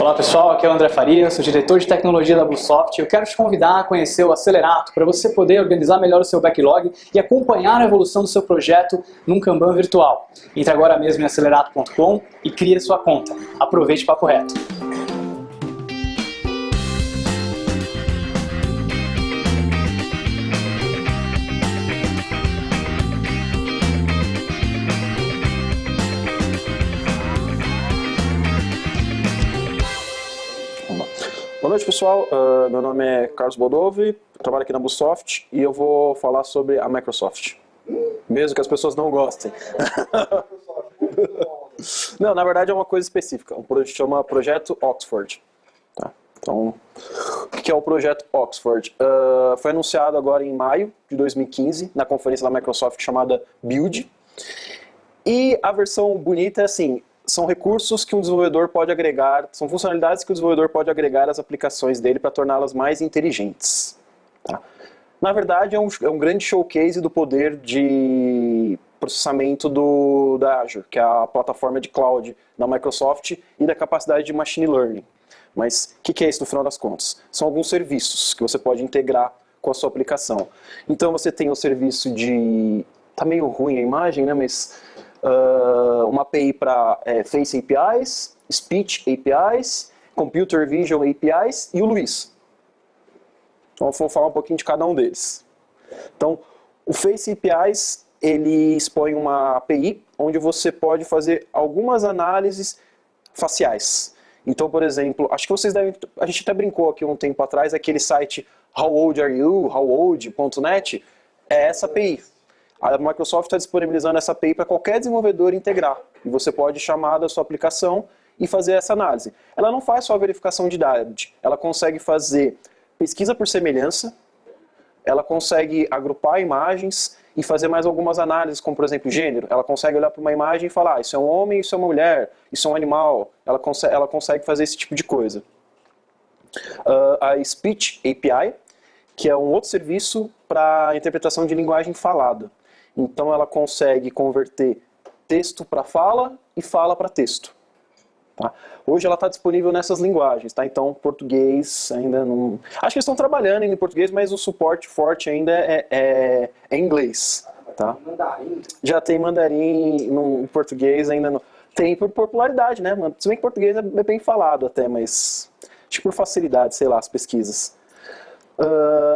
Olá pessoal, aqui é o André Faria, sou diretor de tecnologia da BlueSoft. Eu quero te convidar a conhecer o Acelerato para você poder organizar melhor o seu backlog e acompanhar a evolução do seu projeto num Kanban virtual. Entre agora mesmo em acelerato.com e crie sua conta. Aproveite o papo reto. Boa noite, pessoal. Meu nome é Carlos Boldovi, trabalho aqui na BlueSoft e eu vou falar sobre a Microsoft. Mesmo que as pessoas não gostem. Não, na verdade é uma coisa específica. Chama Projeto Oxford. Tá? Então, o que é o Projeto Oxford? Foi anunciado agora em maio de 2015, na conferência da Microsoft chamada Build. E a versão bonita é assim: são recursos que um desenvolvedor pode agregar, são funcionalidades que o desenvolvedor pode agregar às aplicações dele para torná-las mais inteligentes. Tá? Na verdade, é um grande showcase do poder de processamento da Azure, que é a plataforma de cloud da Microsoft, e da capacidade de machine learning. Mas o que é isso no final das contas? São alguns serviços que você pode integrar com a sua aplicação. Então você tem o serviço de... Tá meio ruim a imagem, né? Mas... uma API para Face APIs, Speech APIs, Computer Vision APIs e o Luis. Então eu vou falar um pouquinho de cada um deles. Então, o Face APIs, ele expõe uma API onde você pode fazer algumas análises faciais. Então, por exemplo, acho que vocês devem... A gente até brincou aqui um tempo atrás, aquele site howoldayou.net, é essa API. A Microsoft está disponibilizando essa API para qualquer desenvolvedor integrar. E você pode chamar da sua aplicação e fazer essa análise. Ela não faz só verificação de idade. Ela consegue fazer pesquisa por semelhança. Ela consegue agrupar imagens e fazer mais algumas análises, como por exemplo gênero. Ela consegue olhar para uma imagem e falar: isso é um homem, isso é uma mulher, isso é um animal. Ela consegue fazer esse tipo de coisa. A Speech API, que é um outro serviço para interpretação de linguagem falada. Então ela consegue converter texto para fala e fala para texto. Tá? Hoje ela está disponível nessas linguagens, tá? Então português ainda não... Acho que eles estão trabalhando ainda em português, mas o suporte forte ainda é inglês. Tá? Já tem mandarim em português, ainda não... Tem por popularidade, né? Se bem que português é bem falado até, mas... acho que por facilidade, sei lá, as pesquisas.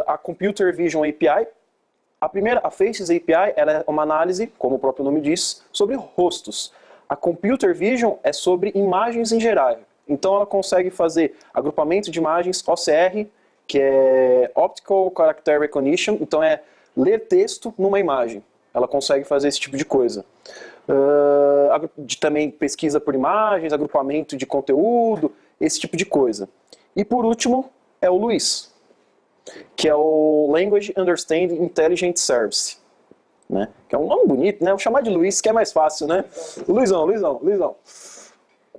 A Computer Vision API. A Faces API, ela é uma análise, como o próprio nome diz, sobre rostos. A Computer Vision é sobre imagens em geral. Então ela consegue fazer agrupamento de imagens, OCR, que é Optical Character Recognition, então é ler texto numa imagem. Ela consegue fazer esse tipo de coisa. Também pesquisa por imagens, agrupamento de conteúdo, esse tipo de coisa. E por último, é o Luis, que é o Language Understanding Intelligent Service, né? Que é um nome bonito, né? Vou chamar de Luis, que é mais fácil, né? Luizão.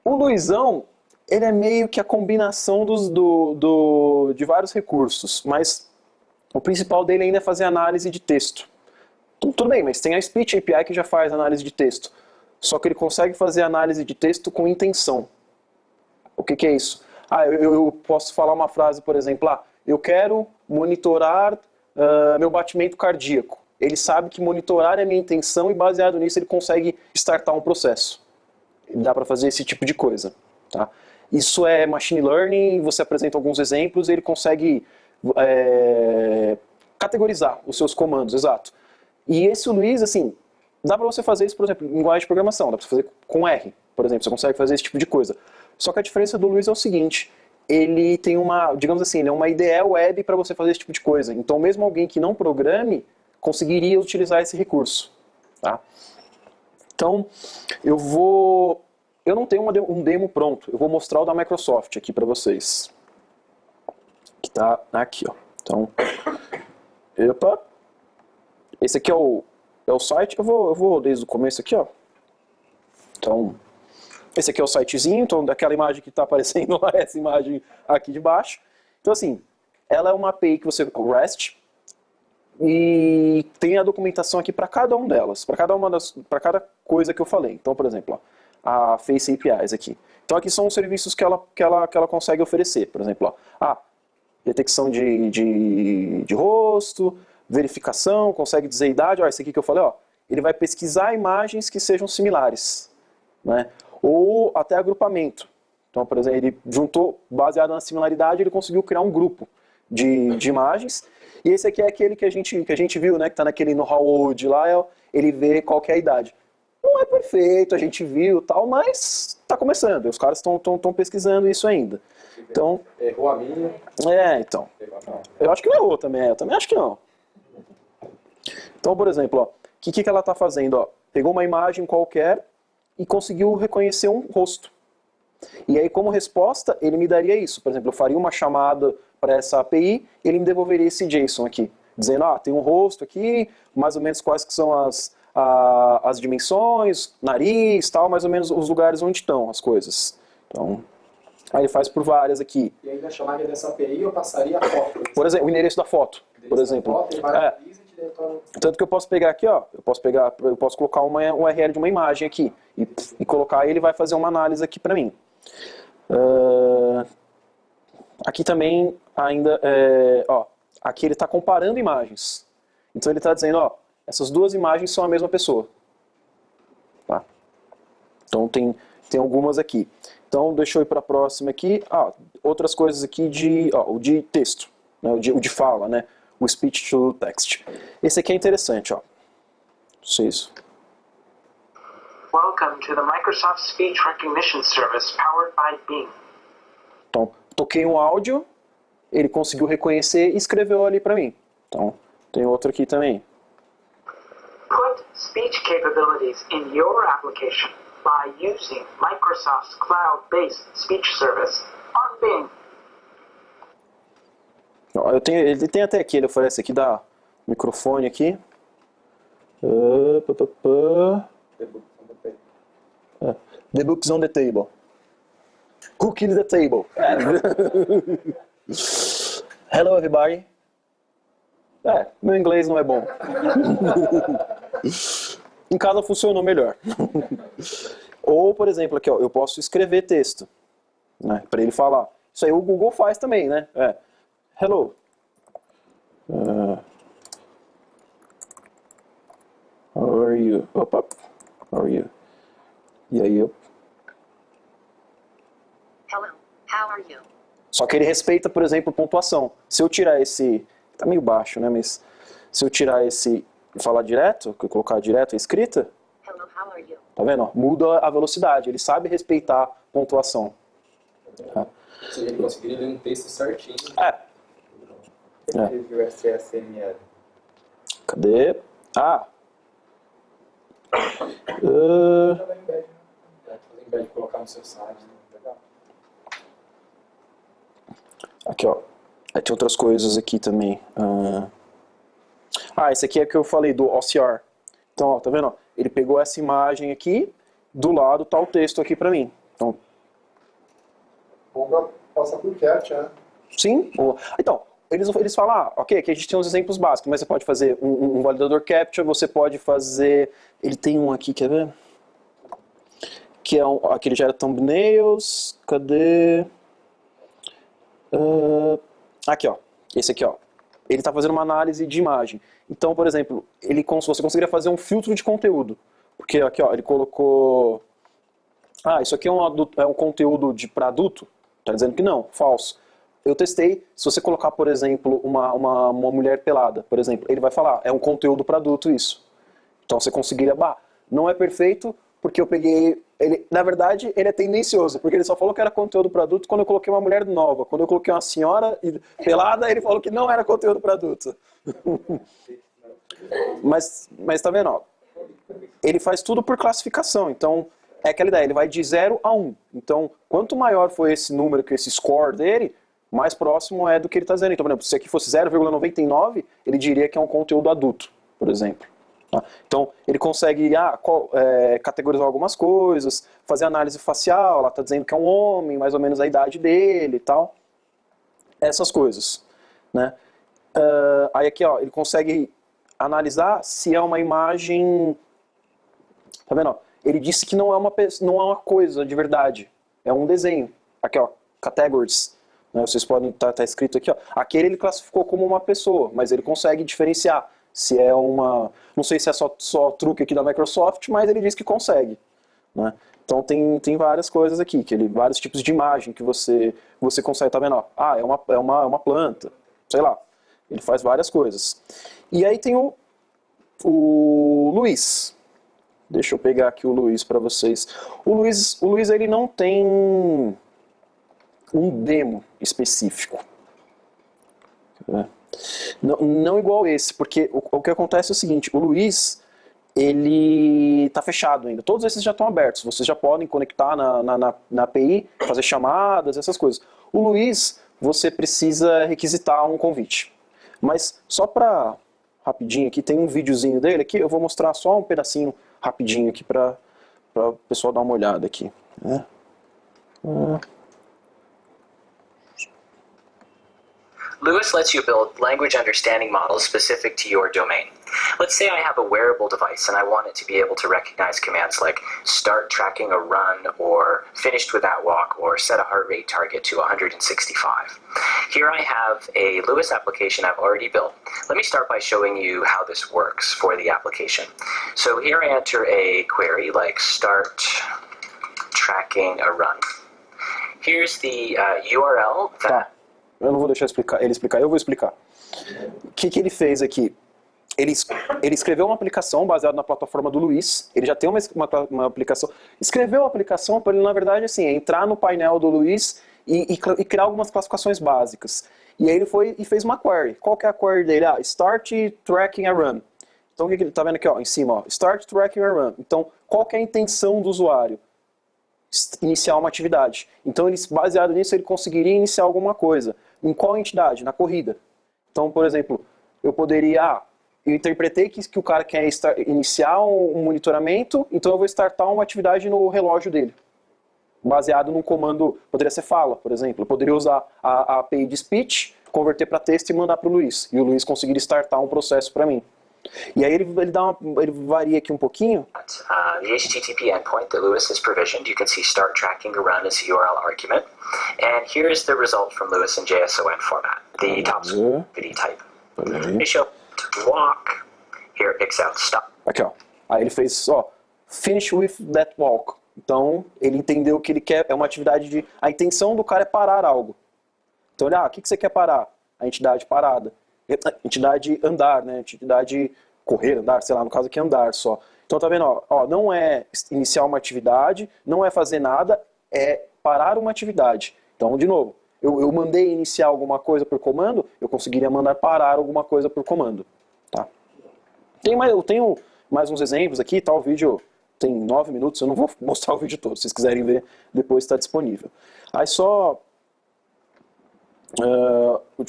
O Luizão, ele é meio que a combinação de vários recursos, mas o principal dele ainda é fazer análise de texto. Tudo bem, mas tem a Speech API que já faz análise de texto, só que ele consegue fazer análise de texto com intenção. O que é isso? Eu posso falar uma frase, por exemplo, eu quero monitorar meu batimento cardíaco. Ele sabe que monitorar é a minha intenção e baseado nisso ele consegue startar um processo. Dá para fazer esse tipo de coisa. Tá? Isso é machine learning, você apresenta alguns exemplos e ele consegue categorizar os seus comandos, exato. E esse Luis, assim, dá para você fazer isso, por exemplo, em linguagem de programação, dá para fazer com R, por exemplo, você consegue fazer esse tipo de coisa. Só que a diferença do Luis é o seguinte: ele tem digamos assim, ele é uma IDE web para você fazer esse tipo de coisa. Então mesmo alguém que não programe conseguiria utilizar esse recurso. Tá? Então eu não tenho um demo pronto, eu vou mostrar o da Microsoft aqui para vocês. Que tá aqui, ó. Então, esse aqui é o site, eu vou desde o começo aqui, ó. Então, esse aqui é o sitezinho, então daquela imagem que está aparecendo lá, essa imagem aqui de baixo. Então assim, ela é uma API que você REST e tem a documentação aqui para cada uma delas, para cada coisa que eu falei. Então, por exemplo, a Face APIs aqui. Então aqui são os serviços que ela consegue oferecer. Por exemplo, ó, detecção de rosto, verificação, consegue dizer a idade. Ó, esse aqui que eu falei, ó, ele vai pesquisar imagens que sejam similares, né? Ou até agrupamento. Então, por exemplo, ele juntou, baseado na similaridade, ele conseguiu criar um grupo de imagens. E esse aqui é aquele que a gente viu, né, que está naquele no How Old lá, ele vê qual que é a idade. Não é perfeito, a gente viu tal, mas está começando. Os caras estão pesquisando isso ainda. Então, errou a minha. Então. Eu acho que não errou também, eu também acho que não. Então, por exemplo, ó, o que ela está fazendo? Ó, pegou uma imagem qualquer e conseguiu reconhecer um rosto. E aí, como resposta, ele me daria isso. Por exemplo, eu faria uma chamada para essa API e ele me devolveria esse JSON aqui, dizendo, tem um rosto aqui, mais ou menos quais que são as dimensões, nariz, tal, mais ou menos os lugares onde estão as coisas. Então, aí ele faz por várias aqui. E ainda chamaria dessa API eu passaria a foto. Por exemplo, o endereço da foto, por exemplo. Tanto que eu posso pegar aqui, ó, eu posso colocar uma URL de uma imagem aqui e colocar ele vai fazer uma análise aqui para mim. Aqui também ainda, ó, aqui ele está comparando imagens. Então ele está dizendo, ó, essas duas imagens são a mesma pessoa. Tá? Então tem algumas aqui. Então deixa eu ir para a próxima aqui. Outras coisas aqui o de texto, né, o de fala, né? O speech to text. Esse aqui é interessante, ó. Isso. Welcome to the Microsoft Speech Recognition Service powered by Bing. Então, toquei um áudio, ele conseguiu reconhecer e escreveu ali para mim. Então, tem outro aqui também. Put speech capabilities in your application by using Microsoft's cloud-based speech service on Bing. Ele tem até aqui, ele oferece aqui, dá microfone aqui. The books on the table. Cookie in the table. Hello everybody. Meu inglês não é bom. Em casa funcionou melhor. Ou, por exemplo, aqui, ó, eu posso escrever texto, né, para ele falar. Isso aí o Google faz também, né? Hello. How are you? Opa. How are you? E aí eu... Hello. How are you? Só que ele respeita, por exemplo, pontuação. Se eu tirar esse... Tá meio baixo, né? Mas se eu tirar esse e falar direto, colocar direto a escrita... Hello, how are you? Tá vendo? Muda a velocidade. Ele sabe respeitar pontuação. Tá? Se ele conseguiria ler um texto certinho. Ele viu SSML. Cadê? Ao invés de colocar no seu site. Legal. Aqui, ó. Aí tem outras coisas aqui também. Esse aqui é que eu falei do OCR. Então, ó, tá vendo? Ó, ele pegou essa imagem aqui, do lado tá o texto aqui pra mim. Então, Passa por chat, né? sim. Então, eles falam, ok, aqui a gente tem uns exemplos básicos, mas você pode fazer um validador captcha, você pode fazer... Ele tem um aqui, quer ver? Que é aqui ele gera thumbnails, cadê? Aqui, ó. Esse aqui, ó. Ele está fazendo uma análise de imagem. Então, por exemplo, você conseguiria fazer um filtro de conteúdo. Porque aqui, ó, ele colocou... isso aqui é um conteúdo para adulto? Está dizendo que não, falso. Eu testei, se você colocar, por exemplo, uma mulher pelada, por exemplo, ele vai falar, é um conteúdo para adulto isso. Então você conseguiria, não é perfeito, porque eu peguei... na verdade, ele é tendencioso, porque ele só falou que era conteúdo para adulto quando eu coloquei uma mulher nova. Quando eu coloquei uma senhora pelada, ele falou que não era conteúdo para adulto. mas tá vendo, ó, ele faz tudo por classificação, então é aquela ideia, ele vai de 0 a 1. Então, quanto maior for esse número, que esse score dele, mais próximo é do que ele está dizendo. Então, por exemplo, se aqui fosse 0,99, ele diria que é um conteúdo adulto, por exemplo. Então, ele consegue categorizar algumas coisas, fazer análise facial, ela está dizendo que é um homem, mais ou menos a idade dele e tal. Essas coisas, né? Aí aqui, ó, ele consegue analisar se é uma imagem... Tá vendo? Ó? ele disse que não é uma coisa de verdade, é um desenho. Aqui, ó, categories, né? Vocês podem tá escrito aqui, ó. Aquele ele classificou como uma pessoa, mas ele consegue diferenciar se é uma... Não sei se é só truque aqui da Microsoft, mas ele diz que consegue, né? Então tem várias coisas aqui, vários tipos de imagem que você consegue, tá vendo? Ó, é uma planta, sei lá. Ele faz várias coisas. E aí tem o Luiz. Deixa eu pegar aqui o Luiz para vocês. O Luiz ele não tem um demo específico. Não igual esse, porque o que acontece é o seguinte, o Luiz, ele está fechado ainda. Todos esses já estão abertos, vocês já podem conectar na API, fazer chamadas, essas coisas. O Luiz, você precisa requisitar um convite. Mas só para rapidinho aqui, tem um videozinho dele aqui, eu vou mostrar só um pedacinho rapidinho aqui para o pessoal dar uma olhada aqui, né? LUIS lets you build language understanding models specific to your domain. Let's say I have a wearable device and I want it to be able to recognize commands like start tracking a run or finished with that walk or set a heart rate target to 165. Here I have a LUIS application I've already built. Let me start by showing you how this works for the application. So here I enter a query like start tracking a run. Here's the URL that... Eu não vou deixar ele explicar, eu vou explicar. O que ele fez aqui? Ele escreveu uma aplicação baseada na plataforma do Luiz, ele já tem uma aplicação. Escreveu a aplicação para ele, na verdade, assim, entrar no painel do Luiz e criar algumas classificações básicas. E aí ele foi e fez uma query. Qual que é a query dele? Start tracking a run. Então o que ele está vendo aqui, ó, em cima? Ó, start tracking a run. Então, qual que é a intenção do usuário? Iniciar uma atividade. Então, baseado nisso, ele conseguiria iniciar alguma coisa. Em qual entidade? Na corrida. Então, por exemplo, eu poderia... eu interpretei que o cara quer iniciar um monitoramento, então eu vou startar uma atividade no relógio dele. Baseado num comando, poderia ser fala, por exemplo. Eu poderia usar a API de speech, converter para texto e mandar para o Luiz. E o Luiz conseguiria startar um processo para mim. E aí ele varia aqui um pouquinho. The HTTP endpoint that LUIS has provisioned, you can see start tracking a run as a URL argument. And here's the result from LUIS in JSON format. The top PD type. Ratio to walk. Here it picks out stop. Aqui, ó. Aí ele fez, ó, finish with that walk. Então ele entendeu que ele quer, é uma atividade de... A intenção do cara é parar algo. Então ele, o que você quer parar? A entidade parada. Entidade andar, né? Entidade correr, andar, sei lá, no caso aqui andar só. Então tá vendo, ó, não é iniciar uma atividade, não é fazer nada, é parar uma atividade. Então, de novo, eu mandei iniciar alguma coisa por comando, eu conseguiria mandar parar alguma coisa por comando. Tá? Eu tenho mais uns exemplos aqui, tá? O vídeo tem 9 minutos, eu não vou mostrar o vídeo todo, se vocês quiserem ver, depois está disponível. Aí só...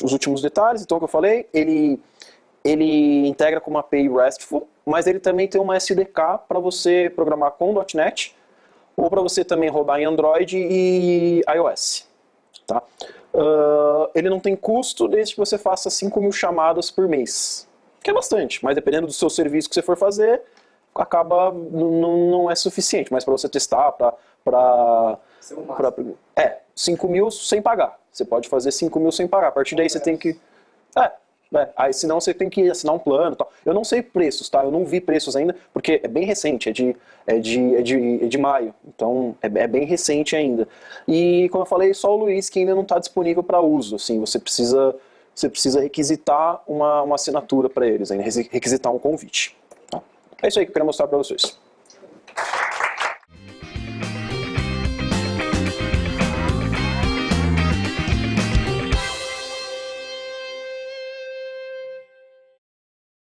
os últimos detalhes, então, que eu falei, ele integra com uma API RESTful, mas ele também tem uma SDK para você programar com .NET, ou para você também rodar em Android e iOS. Tá? Ele não tem custo desde que você faça 5.000 chamadas por mês, que é bastante, mas dependendo do seu serviço que você for fazer, acaba, não é suficiente, mas para você testar, para 5.000 sem pagar. Você pode fazer 5.000 sem pagar. A partir daí você tem que... aí senão você tem que assinar um plano e tal. Eu não sei preços, tá? Eu não vi preços ainda, porque é bem recente, é de maio. Então é bem recente ainda. E como eu falei, só o Luiz que ainda não está disponível para uso. Assim, você precisa requisitar uma assinatura para eles, requisitar um convite. Tá? É isso aí que eu queria mostrar para vocês.